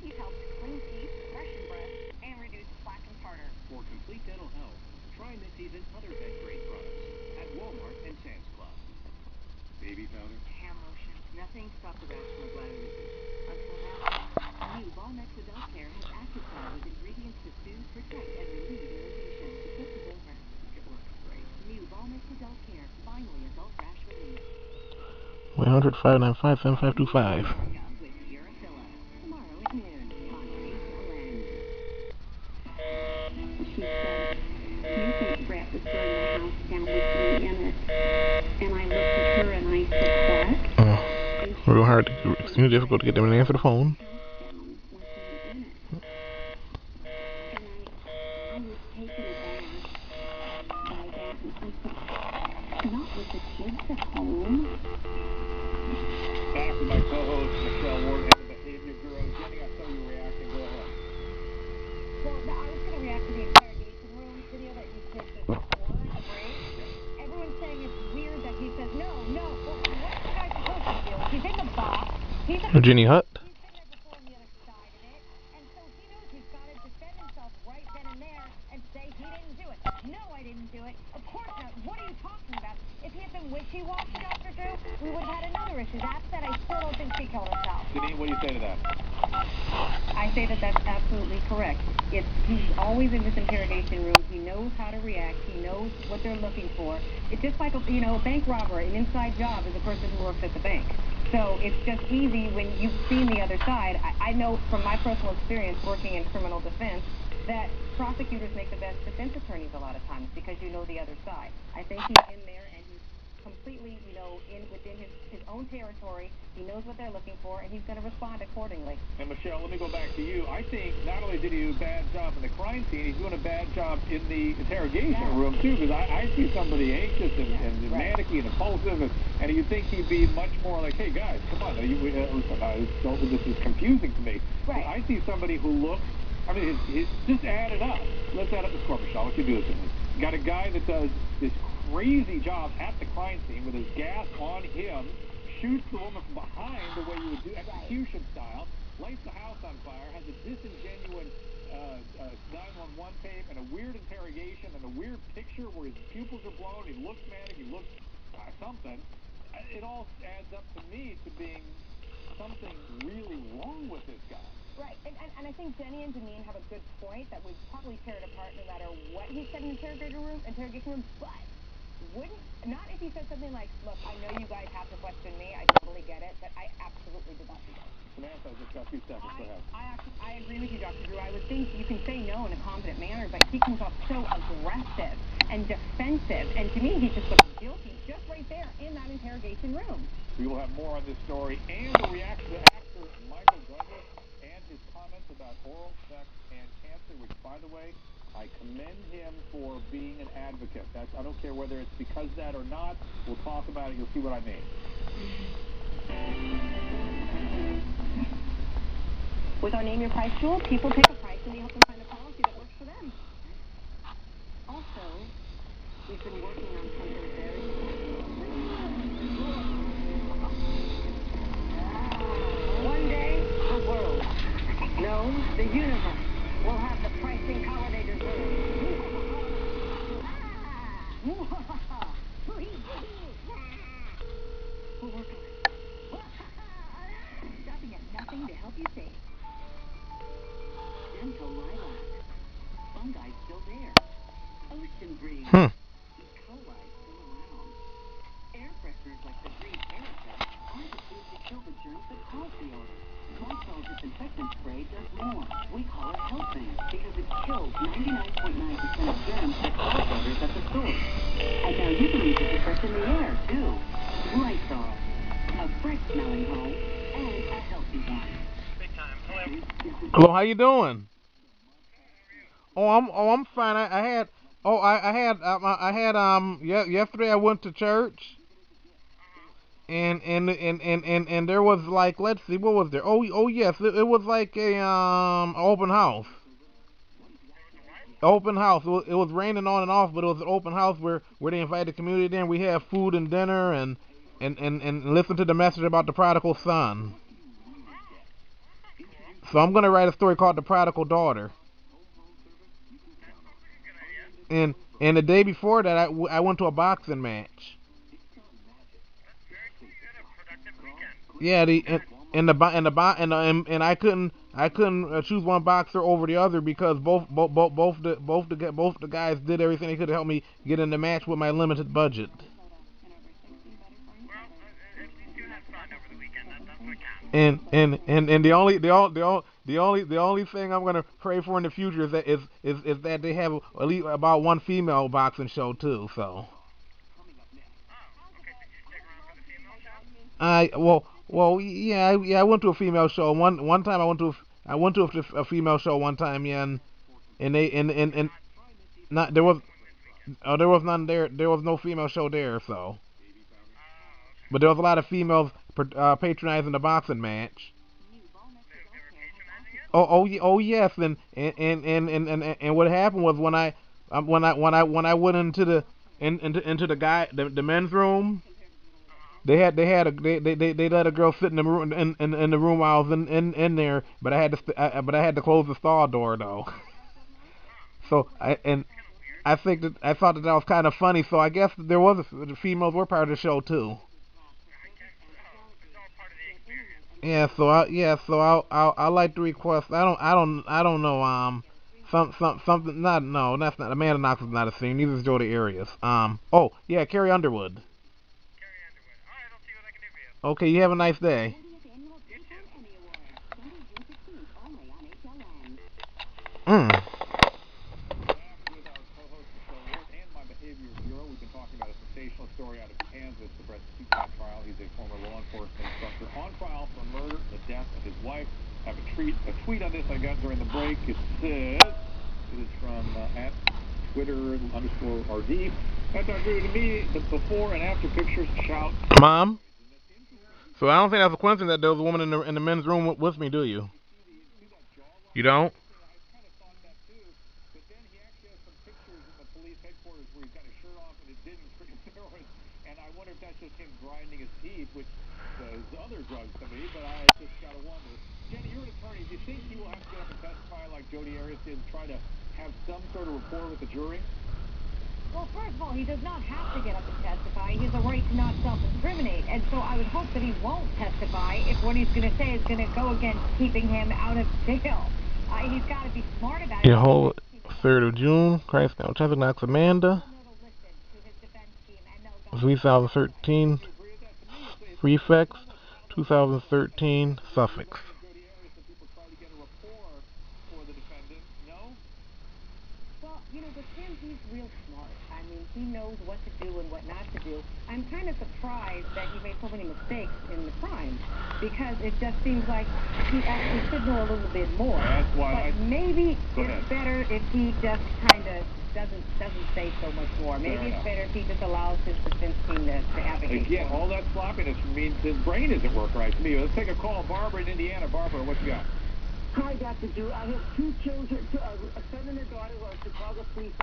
He's helped clean teeth, freshen breath, and reduce plaque and tartar. For complete dental health, try Mitzi's and other vet-grade products at Walmart and Sam's Club. Baby powder? Hand lotion. Nothing stopped the rash from my bladder disease. Until now. New Balmex Adult Care has active side with ingredients to soothe, protect, and relieve irritation. It's over. It works great. New Balmex Adult Care. Finally adult rash relief. 100-595-7525. With Urafilla. Tomorrow at noon on HLN. She said, "You think Brett was burning the house down with me in it?" And I looked at her and I said, "What?" Real hard, extremely difficult to get them to answer the phone. Not with the kids at home. Back with my co-host, Michelle Ward, and the Behavior Guru. Jenny, I saw you reacting. Go ahead. Well, I was going to react to the interrogation room video that you did just before the break. Everyone's saying it's weird that he says, no. Well, what's the guy supposed to do? He's in the box. Jenny Hutt. He's been there before on the other side of it. And so he knows he's got to defend himself right then and there and say he didn't do it. No, I didn't do it. Of course not. What are you talking about? If he had been wishy-washy, Dr. Drew, we would have had another issue. That said, I still don't think she killed herself. Janine, what do you say to that? I say that that's absolutely correct. He's always in this interrogation room. He knows how to react. He knows what they're looking for. It's just like a bank robber. An inside job is a person who works at the bank. So it's just easy when you've seen the other side. I know from my personal experience working in criminal defense that prosecutors make the best defense attorneys a lot of times because you know the other side. I think he's in there and he's completely, within his own territory. He knows what they're looking for, and he's going to respond accordingly. And Michelle, let me go back to you. I think not only did he do a bad job in the crime scene, he's doing a bad job in the interrogation room, too, because I see somebody anxious and manicky and impulsive, and you'd think he'd be much more like, hey, guys, come on. This is confusing to me. Right. I see somebody who looks, he's just add it up. Let's add up the score, Michelle. What you do this with me? You got a guy that does this crazy job at the crime scene with his gas on him, shoots the woman from behind the way you would do execution style, lights the house on fire, has a disingenuous 911 tape and a weird interrogation and a weird picture where his pupils are blown, he looks manic, he looks something. It all adds up to me to being something really wrong with this guy. Right, and I think Jenny and Janine have a good point that we'd probably tear it apart no matter what he said in the interrogation room, but not if he said something like, look, I know you guys have to question me, I totally get it, but I absolutely did not do that. Samantha, I just got 2 seconds, go ahead. I agree with you, Dr. Drew. I would think you can say no in a competent manner, but he comes off so aggressive and defensive, and to me, he just looks guilty just right there in that interrogation room. We will have more on this story and the reaction to actor Michael Douglas and his comments about oral sex and cancer, which, by the way, I commend him for being an advocate. I don't care whether it's because of that or not. We'll talk about it. You'll see what I mean. With our Name Your Price tool, people pick a price and we help them find a policy that works for them. Also, we've been working on something very one day, the world, no, the universe, will have the pricing power they deserve. We'll work on it. Stopping at nothing to help you save. Gentle lilac. Fungi still there. Ocean breeze. E. coli still around. Air fresheners like the green air effect aren't approved to kill the germs that cause the odor. Lysol disinfectant spray does more. We call it helping because it kills 99.9% of germs that cause odors at the source. And now you can use it to freshen the air, too. Lysol. A fresh smelling home and a healthy one. Big time. Hello, how you doing? I'm fine. Yesterday I went to church. And there was like, let's see, what was there? Oh yes, it was like a open house. Open house. It was raining on and off, but it was an open house where they invited the community in. We had food and dinner and listened to the message about the prodigal son. So I'm gonna write a story called The Prodigal Daughter. And the day before that, I went to a boxing match. Yeah, and I couldn't choose one boxer over the other because both the guys did everything they could to help me get in the match with my limited budget. And the only thing I'm gonna pray for in the future is that they have at least about one female boxing show too. So I went to a female show one time. I went to a female show one time, yeah, and they and not there was none there. There was no female show there, so but there was a lot of females patronizing the boxing match. Oh yes, and what happened was when I went into into the men's room, they let a girl sit in the room in the room while I was in there, but I had to close the stall door though. So I thought that was kind of funny. So I guess the females were part of the show too. I like to request. I don't know. Something. Not no. That's not Amanda Knox is not a singer. Neither is Jody Arias. Oh yeah, Carrie Underwood. Okay, you have a nice day. Mm. And my behavior bureau. We've been talking about a sensational story out of Kansas, the Brett Peacock trial. He's a former law enforcement instructor on trial for murder, the death of his wife. I have a tweet on this I got during the break. It says, it is from at Twitter_RD. That's our view to me. The before and after pictures shout. Mom. So I don't think that's a coincidence that there was a woman in the men's room with me, do you? You don't? And I wonder if that's just him grinding his teeth, which does other drugs to me, but I just gotta wonder. Jenny, you're an attorney. Do you think he will have to get up and testify like Jody Arias did and try to have some sort of rapport with the jury? Well, first of all, he does not have to get up and testify. He has a right to not self-incriminate. And so I would hope that he won't testify if what he's going to say is going to go against keeping him out of jail. He's got to be smart about it. The whole 3rd of June, Christ now, traffic knocks Amanda. 2013, Prefects, 2013, Suffix. Well, with him, he's real smart. I mean, he knows what to do and what not to do. I'm kind of surprised that he made so many mistakes in the crime, because it just seems like he actually should know a little bit more. That's why but maybe it's better if he just kind of doesn't say so much more. Maybe it's better if he just allows his defense team to advocate. Again, all that sloppiness means his brain isn't working right to me. Let's take a call. Barbara in Indiana. Barbara, what you got? Hi, Dr. Drew. I have two children, a son and a daughter who are Chicago police officers.